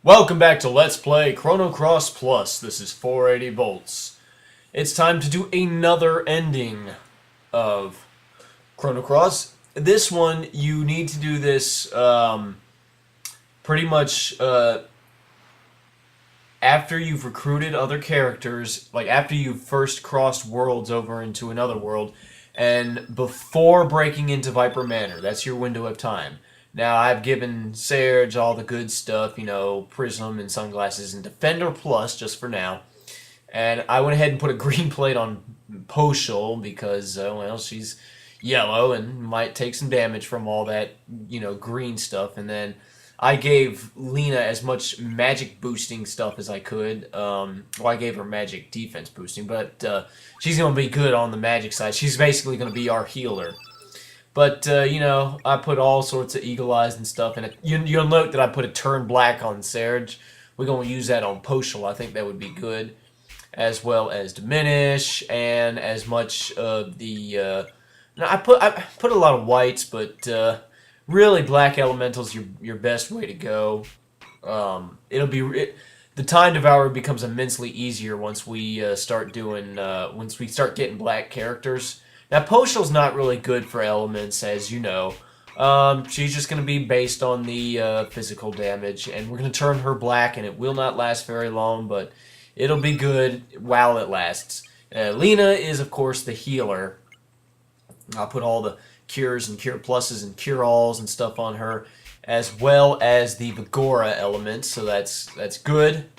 Welcome back to Let's Play Chrono Cross Plus. This is 480 volts. It's time to do another ending of Chrono Cross. This one, you need to do this pretty much after you've recruited other characters, like after you've first crossed worlds over into another world, and before breaking into Viper Manor. That's your window of time. Now, I've given Serge all the good stuff, you know, Prism and Sunglasses and Defender Plus, just for now. And I went ahead and put a green plate on Poshul because, well, she's yellow and might take some damage from all that, you know, green stuff. And then I gave Lena as much magic boosting stuff as I could. Well, I gave her magic defense boosting, but she's going to be good on the magic side. She's basically going to be our healer. But, you know, I put all sorts of eagle eyes and stuff in it. You'll note that I put a turn black on Serge. We're going to use that on Poshul. I think that would be good. As well as Diminish and as much of the... I put a lot of whites, but really Black Elemental's your best way to go. The Time Devourer becomes immensely easier once we start getting black characters. Now, Poshul's not really good for elements, as you know. She's just going to be based on the physical damage, and we're going to turn her black, and it will not last very long, but it'll be good while it lasts. Lena is, of course, the healer. I'll put all the cures and cure pluses and cure alls and stuff on her, as well as the Vigora element, so that's good.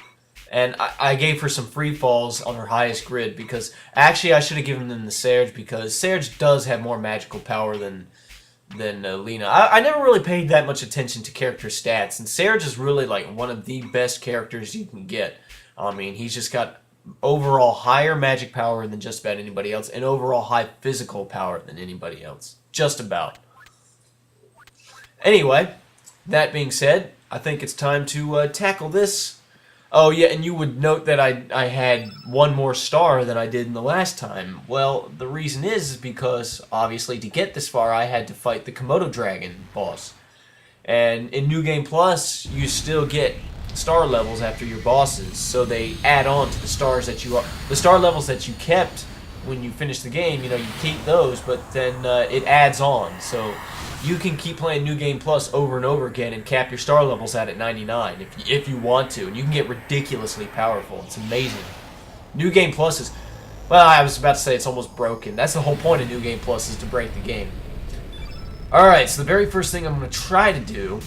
And I gave her some free falls on her highest grid because actually I should have given them to Serge because Serge does have more magical power than Lena. I never really paid that much attention to character stats, and Serge is really like one of the best characters you can get. I mean, he's just got overall higher magic power than just about anybody else, and overall high physical power than anybody else. Just about. Anyway, that being said, I think it's time to tackle this. Oh, yeah, and you would note that I had one more star than I did in the last time. Well, the reason is because, obviously, to get this far, I had to fight the Komodo Dragon boss. And in New Game Plus, you still get star levels after your bosses, so they add on to the stars that the star levels that you kept when you finish the game, you know, you keep those, but then it adds on, so you can keep playing New Game Plus over and over again and cap your star levels out at 99 if you want to, and you can get ridiculously powerful. It's amazing. New Game Plus is, well, I was about to say it's almost broken. That's the whole point of New Game Plus, is to break the game. Alright, so the very first thing I'm going to try to do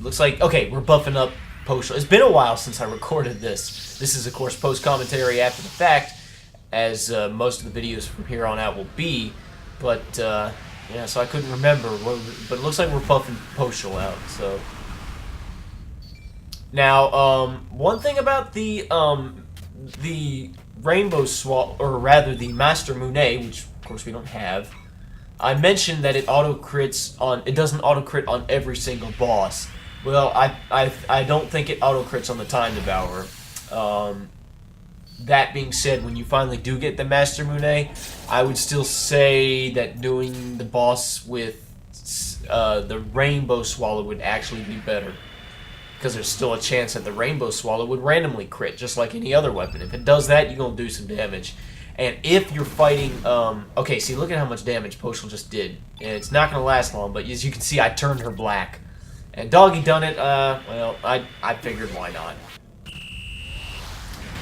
looks like, okay, we're buffing up Poshul. It's been a while since I recorded this. This is, of course, post-commentary after the fact, as most of the videos from here on out will be, but yeah, so I couldn't remember, but it looks like we're buffing Poshul out, so. Now, one thing about the Rainbow Swallow, or rather the Master Monet, which of course we don't have, I mentioned that it doesn't auto-crit on every single boss. Well, I don't think it auto-crits on the Time Devourer. That being said, when you finally do get the Master Monet, I would still say that doing the boss with the Rainbow Swallow would actually be better. Because there's still a chance that the Rainbow Swallow would randomly crit, just like any other weapon. If it does that, you're going to do some damage. And if you're fighting... okay, see, look at how much damage Poshul just did. And it's not going to last long, but as you can see, I turned her black. And Doggy done it, well, I figured why not.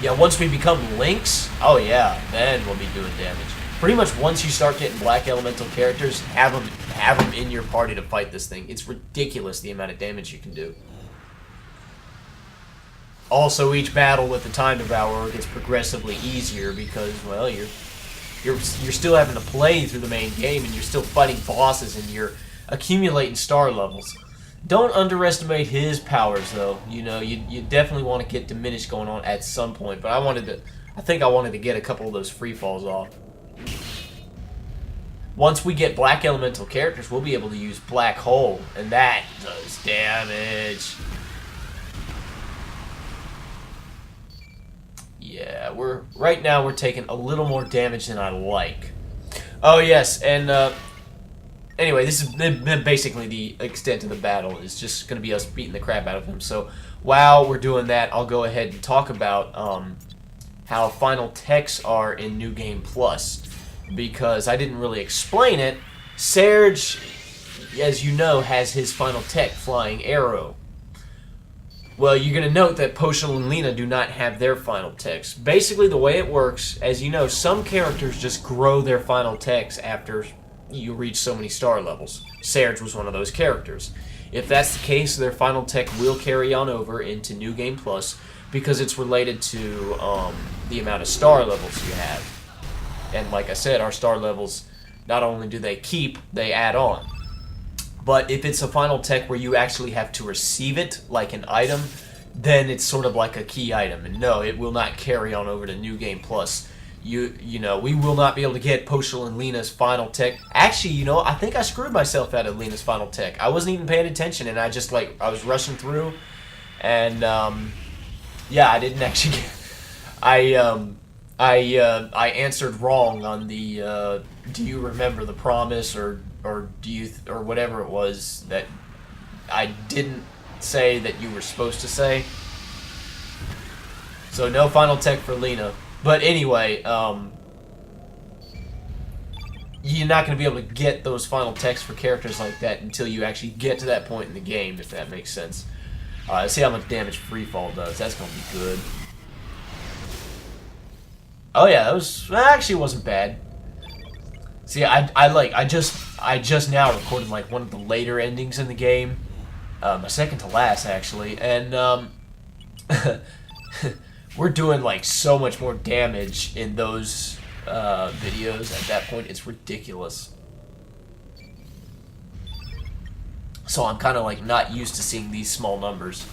Yeah, once we become Lynx, oh yeah, then we'll be doing damage. Pretty much once you start getting black elemental characters, have them in your party to fight this thing. It's ridiculous the amount of damage you can do. Also, each battle with the Time Devourer gets progressively easier because, well, you're still having to play through the main game and you're still fighting bosses and you're accumulating star levels. Don't underestimate his powers, though. You know, you definitely want to get Diminished going on at some point. But I think I wanted to get a couple of those free falls off. Once we get black elemental characters, we'll be able to use Black Hole, and that does damage. Yeah, right now we're taking a little more damage than I like. Oh yes, and anyway, this is basically the extent of the battle. It's just going to be us beating the crap out of him. So while we're doing that, I'll go ahead and talk about how final techs are in New Game Plus, because I didn't really explain it. Serge, as you know, has his final tech, Flying Arrow. Well, you're going to note that Poshul and Lena do not have their final techs. Basically, the way it works, as you know, some characters just grow their final techs after you reach so many star levels. Serge was one of those characters. If that's the case, their final tech will carry on over into New Game Plus because it's related to the amount of star levels you have. And like I said, our star levels, not only do they keep, they add on. But if it's a final tech where you actually have to receive it, like an item, then it's sort of like a key item. And no, it will not carry on over to New Game Plus. You know, we will not be able to get Poshul and Lena's final tech. Actually, you know, I think I screwed myself out of Lena's final tech. I wasn't even paying attention, and I just, like, I was rushing through. And, yeah, I didn't actually get... I answered wrong on the, do you remember the promise, or do you, or whatever it was that I didn't say that you were supposed to say. So no final tech for Lena. But anyway, you're not going to be able to get those final techs for characters like that until you actually get to that point in the game, if that makes sense. Let's see how much damage Freefall does. That's going to be good. Oh yeah, that actually wasn't bad. See, I just now recorded like one of the later endings in the game, a second to last actually, and we're doing like so much more damage in those videos. At that point, it's ridiculous. So I'm kind of like not used to seeing these small numbers.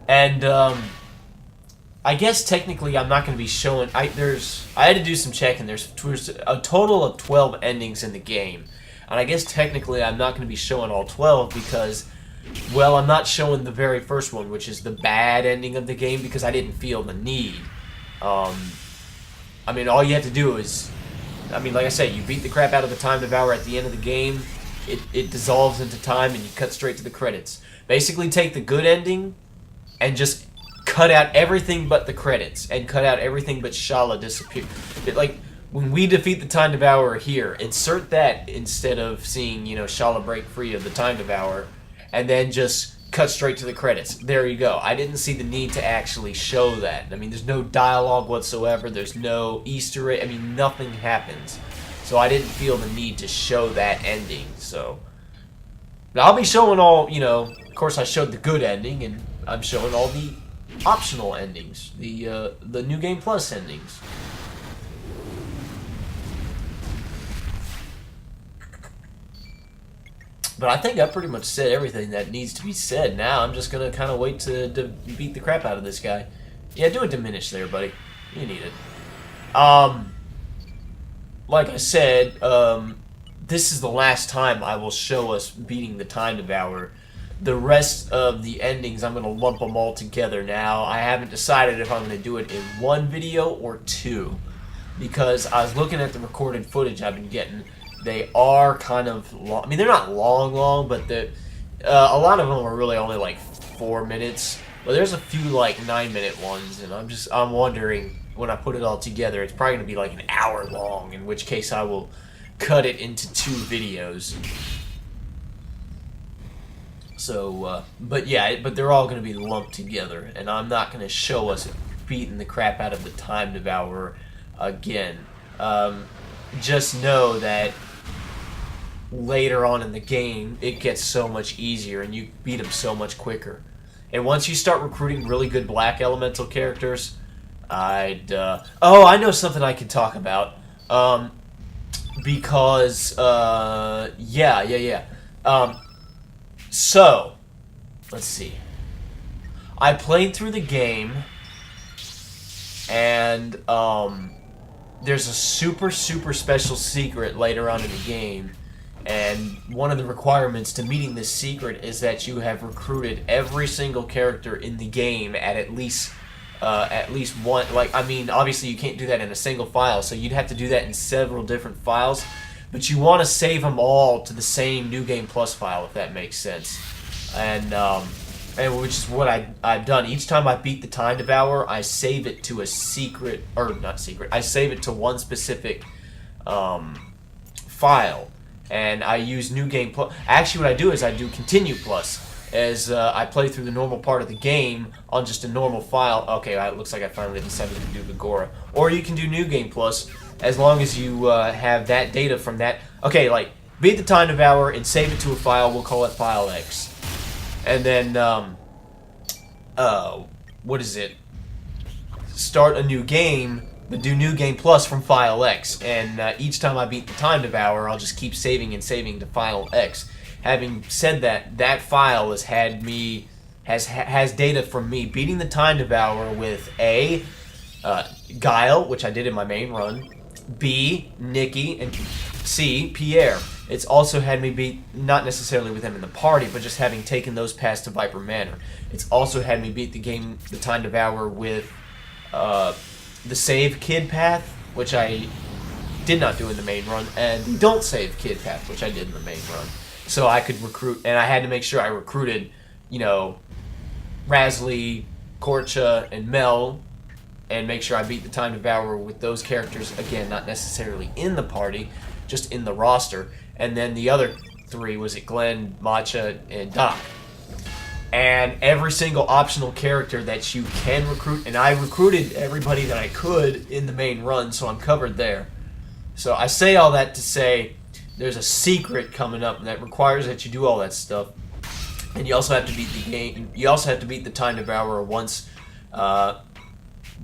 And I guess technically I'm not going to be showing. I had to do some checking. There's a total of 12 endings in the game, and I guess technically I'm not going to be showing all 12 because, well, I'm not showing the very first one, which is the bad ending of the game, because I didn't feel the need. I mean, all you have to do is, I mean, like I said, you beat the crap out of the Time Devourer at the end of the game. It dissolves into time, and you cut straight to the credits. Basically, take the good ending and just cut out everything but the credits, and cut out everything but Shala disappear. Like, when we defeat the Time Devourer here, insert that instead of seeing, you know, Shala break free of the Time Devourer, and then just cut straight to the credits. There you go. I didn't see the need to actually show that. I mean, there's no dialogue whatsoever, there's no Easter egg, I mean, nothing happens. So I didn't feel the need to show that ending, so... But I'll be showing all, you know, of course I showed the good ending, and I'm showing all the optional endings, the New Game Plus endings. But I think I pretty much said everything that needs to be said. Now I'm just gonna kind of wait to beat the crap out of this guy. Yeah, do a diminish there, buddy. You need it. Like I said, this is the last time I will show us beating the Time Devourer. The rest of the endings, I'm going to lump them all together now. I haven't decided if I'm going to do it in one video or two, because I was looking at the recorded footage I've been getting. They are kind of long. I mean, they're not long, but a lot of them are really only like 4 minutes. But there's a few like 9-minute ones, and I'm wondering, when I put it all together, it's probably going to be like an hour long, in which case I will cut it into 2 videos. So, but yeah, but they're all going to be lumped together, and I'm not going to show us beating the crap out of the Time Devourer again. Just know that later on in the game, it gets so much easier, and you beat him so much quicker. And once you start recruiting really good black elemental characters, oh, I know something I can talk about. Because, yeah. So, let's see. I played through the game, and, there's a super special secret later on in the game, and one of the requirements to meeting this secret is that you have recruited every single character in the game at least at least one. Like, I mean, obviously you can't do that in a single file, so you'd have to do that in several different files. But you want to save them all to the same New Game Plus file, if that makes sense. And which is what I've done. Each time I beat the Time Devourer, I save it to a secret, or not secret, I save it to one specific file. And I use New Game Plus. Actually, what I do is I do Continue Plus, as I play through the normal part of the game on just a normal file. Okay, it looks like I finally decided to do Gagora. Or you can do New Game Plus, as long as you have that data from that. Okay, like, beat the Time Devourer and save it to a file. We'll call it File X. And then, what is it? Start a new game, but do New Game Plus from File X. And each time I beat the Time Devourer, I'll just keep saving and saving to File X. Having said that, that file has had me, has data from me beating the Time Devourer with A, Guile, which I did in my main run, B, Nikki, and C, Pierre. It's also had me beat, not necessarily with him in the party, but just having taken those past to Viper Manor. It's also had me beat the Time Devourer with the Save Kid path, which I did not do in the main run, and the Don't Save Kid path, which I did in the main run. So I could recruit, and I had to make sure I recruited, you know, Razlee, Korcha, and Mel, and make sure I beat the Time Devourer with those characters, again, not necessarily in the party, just in the roster. And then the other three, was it Glenn, Matcha, and Doc. And every single optional character that you can recruit, and I recruited everybody that I could in the main run, so I'm covered there. So I say all that to say there's a secret coming up that requires that you do all that stuff. And you also have to beat the game. You also have to beat the Time Devourer once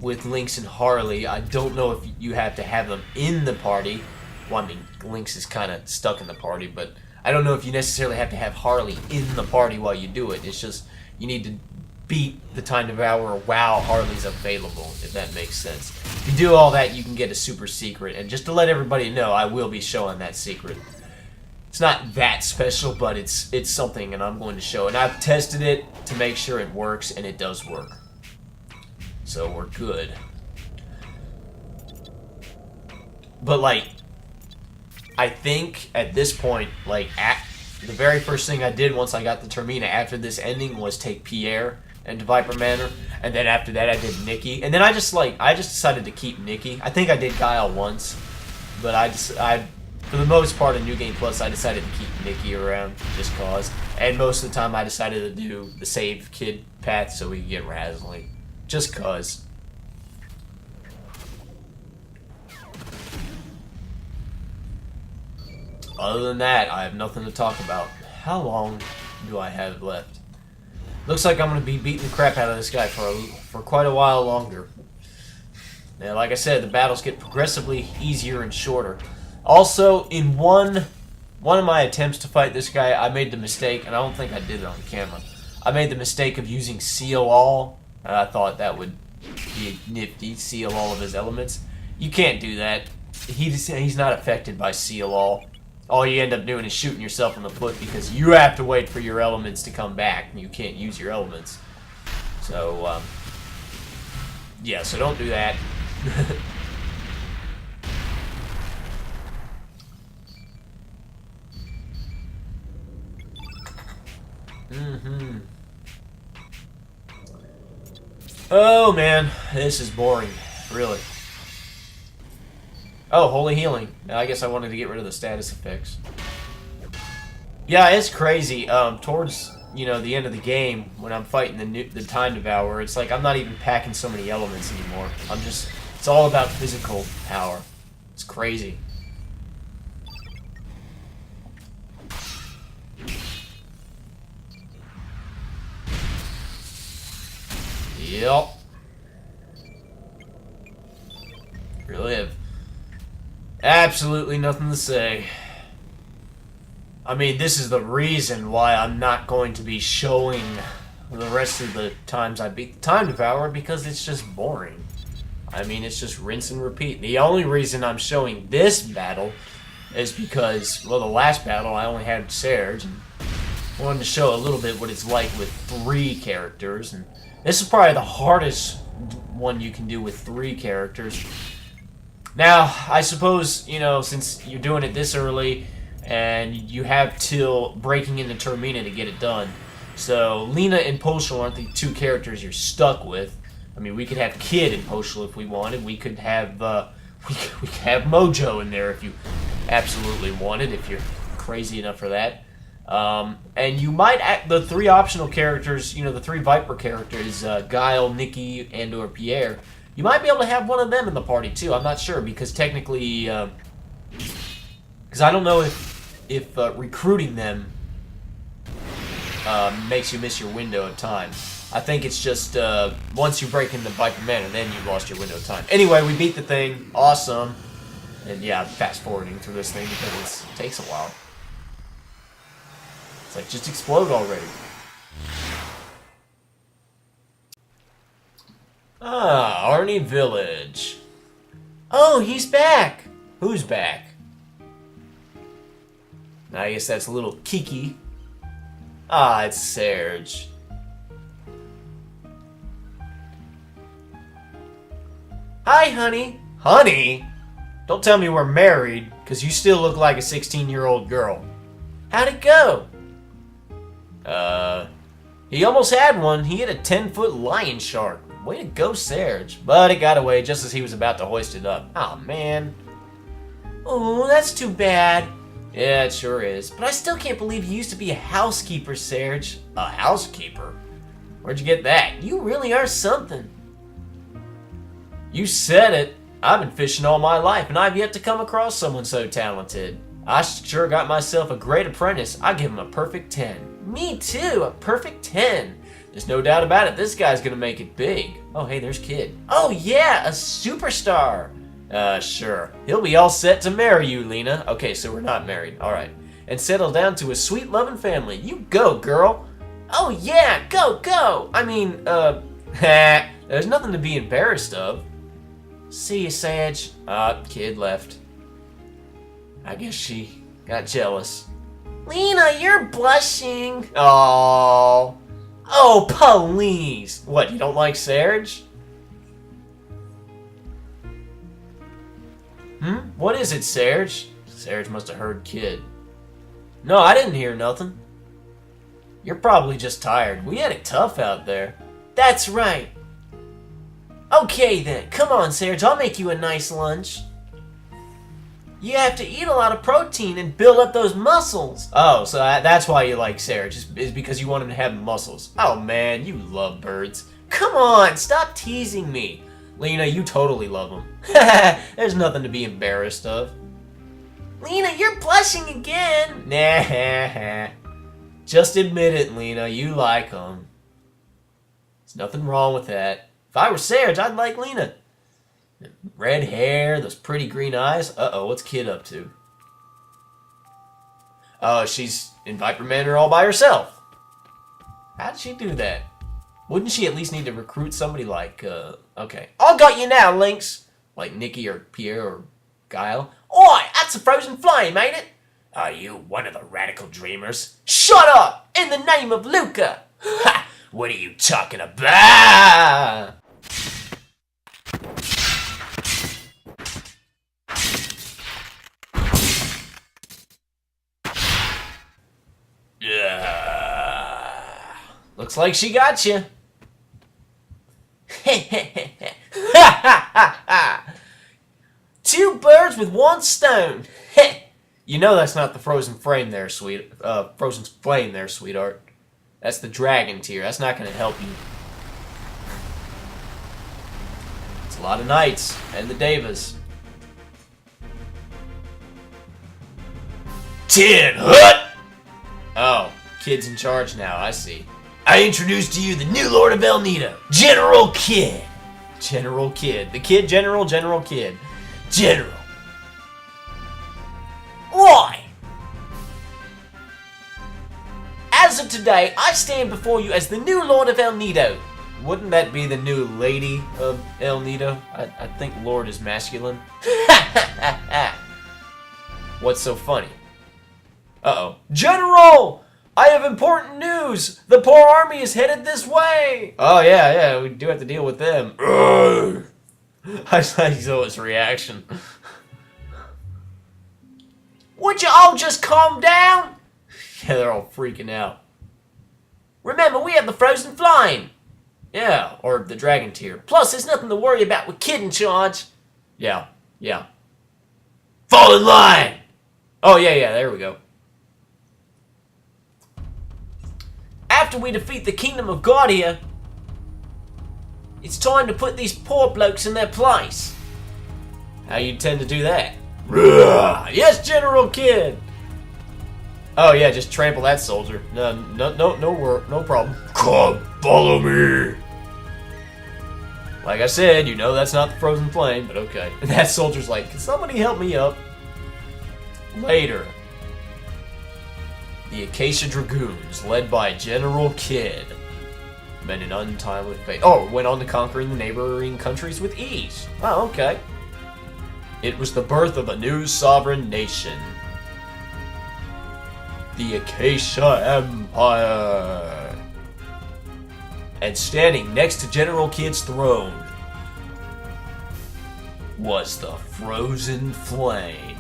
with Lynx and Harley. I don't know if you have to have them in the party. Well, I mean, Lynx is kind of stuck in the party, but I don't know if you necessarily have to have Harley in the party while you do it. It's just you need to beat the Time Devourer while Harley's available, if that makes sense. If you do all that, you can get a super secret. And just to let everybody know, I will be showing that secret. It's not that special, but it's something, and I'm going to show. And I've tested it to make sure it works, and it does work. So we're good. But, like, I think at this point, like, the very first thing I did once I got the Termina after this ending was take Pierre into Viper Manor, and then after that I did Nikki, and then I just decided to keep Nikki. I think I did Guile once, but I for the most part in New Game Plus I decided to keep Nikki around just cause, and most of the time I decided to do the Save Kid path so we could get Razlee, just cause. Other than that, I have nothing to talk about. How long do I have left? Looks like I'm going to be beating the crap out of this guy for quite a while longer. Now, like I said, the battles get progressively easier and shorter. Also, in one of my attempts to fight this guy, I made the mistake, and I don't think I did it on camera. I made the mistake of using Seal All, and I thought that would be nifty, seal all of his elements. You can't do that. He's not affected by Seal All. All you end up doing is shooting yourself in the foot because you have to wait for your elements to come back. You can't use your elements. So, yeah, so don't do that. Oh, man, this is boring, really. Oh, Holy Healing. I guess I wanted to get rid of the status effects. Yeah, it's crazy. Towards, you know, the end of the game, when I'm fighting the Time Devourer, it's like I'm not even packing so many elements anymore. It's all about physical power. It's crazy. Yep. Really have absolutely nothing to say. I mean, this is the reason why I'm not going to be showing the rest of the times I beat the Time Devourer, because it's just boring. I mean, it's just rinse and repeat. The only reason I'm showing this battle is because, well, the last battle I only had Serge, and wanted to show a little bit what it's like with 3 characters, and this is probably the hardest one you can do with 3 characters. Now, I suppose, you know, since you're doing it this early, and you have till breaking into Termina to get it done. So, Lena and Poshul aren't the 2 characters you're stuck with. I mean, we could have Kid and Poshul if we wanted. We could have, we could have Mojo in there if you absolutely wanted, if you're crazy enough for that. And you might, the 3 optional characters, you know, the 3 Viper characters, Guile, Nikki, and or Pierre, you might be able to have one of them in the party too. I'm not sure, because technically, because I don't know if recruiting them makes you miss your window of time. I think it's just once you break into Viper Manor, then you've lost your window of time. Anyway, we beat the thing. Awesome. And yeah, I'm fast forwarding through this thing because it takes a while. It's like, just explode already. Ah, Arnie Village. Oh, he's back. Who's back? I guess that's a little Kiki. Ah, it's Serge. Hi, honey. Honey? Don't tell me we're married, because you still look like a 16-year-old girl. How'd it go? He almost had one. He hit a 10-foot lion shark. Way to go, Serge. But it got away just as he was about to hoist it up. Oh, man. Oh, that's too bad. Yeah, it sure is. But I still can't believe you used to be a housekeeper, Serge. A housekeeper? Where'd you get that? You really are something. You said it. I've been fishing all my life, and I've yet to come across someone so talented. I sure got myself a great apprentice. I give him a perfect 10. Me too, a perfect 10. There's no doubt about it, this guy's gonna make it big. Oh, hey, there's Kid. Oh, yeah, a superstar. Sure. He'll be all set to marry you, Lena. Okay, so we're not married. All right. And settle down to a sweet, loving family. You go, girl. Oh, yeah, go, go. I mean, there's nothing to be embarrassed of. See you, Sage. Kid left. I guess she got jealous. Lena, you're blushing. Oh. Oh, please. What, you don't like Serge? What is it, Serge? Serge must have heard Kid. No, I didn't hear nothing. You're probably just tired. We had it tough out there. That's right. Okay then, come on, Serge, I'll make you a nice lunch. You have to eat a lot of protein and build up those muscles. Oh, so that's why you like Serge, is because you want him to have muscles. Oh man, you love birds. Come on, stop teasing me. Lena, you totally love him. There's nothing to be embarrassed of. Lena, you're blushing again. Nah, just admit it, Lena, you like him. There's nothing wrong with that. If I were Serge, I'd like Lena. Red hair, those pretty green eyes. Uh-oh, what's Kid up to? Oh, she's in Viper Manor all by herself. How'd she do that? Wouldn't she at least need to recruit somebody like, okay. I got you now, Lynx. Like Nikki or Pierre or Guile. Oi, that's a frozen flame, ain't it? Are you one of the radical dreamers? Shut up! In the name of Luca! Ha! What are you talking about? Looks like she got you. Two birds with one stone. You know that's not the frozen flame there, sweetheart. That's the dragon tier. That's not going to help you. It's a lot of knights and the devas. Tin Hut! Oh, Kid's in charge now, I see. I introduce to you the new Lord of El Nido, General Kid. General Kid. The Kid General, General Kid. General. Why? As of today, I stand before you as the new Lord of El Nido. Wouldn't that be the new Lady of El Nido? I think Lord is masculine. What's so funny? Uh-oh. General! I have important news! The poor army is headed this way! Oh, yeah, we do have to deal with them. I saw his reaction. Would you all just calm down? Yeah, they're all freaking out. Remember, we have the frozen flame. Yeah, or the dragon tier. Plus, there's nothing to worry about with Kid in charge. Yeah. Fall in line! Oh, yeah, there we go. After we defeat the Kingdom of Guardia, it's time to put these poor blokes in their place. How you tend to do that? Yes, General Kid! Oh, yeah, just trample that soldier. No problem. Come, follow me! Like I said, you know that's not the frozen flame, but okay. And that soldier's like, can somebody help me up? Later, the Acacia Dragoons, led by General Kid, met an untimely fate. Oh, went on to conquering the neighboring countries with ease. Oh, okay. It was the birth of a new sovereign nation. The Acacia Empire. And standing next to General Kid's throne was the Frozen Flame.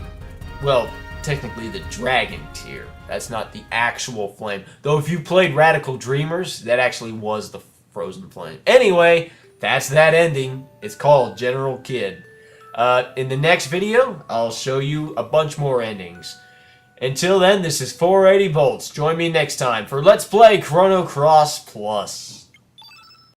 Well, technically the Dragon tier. That's not the actual flame. Though if you played Radical Dreamers, that actually was the Frozen Flame. Anyway, that's that ending. It's called General Kid. In the next video, I'll show you a bunch more endings. Until then, this is 480 Volts. Join me next time for Let's Play Chrono Cross Plus.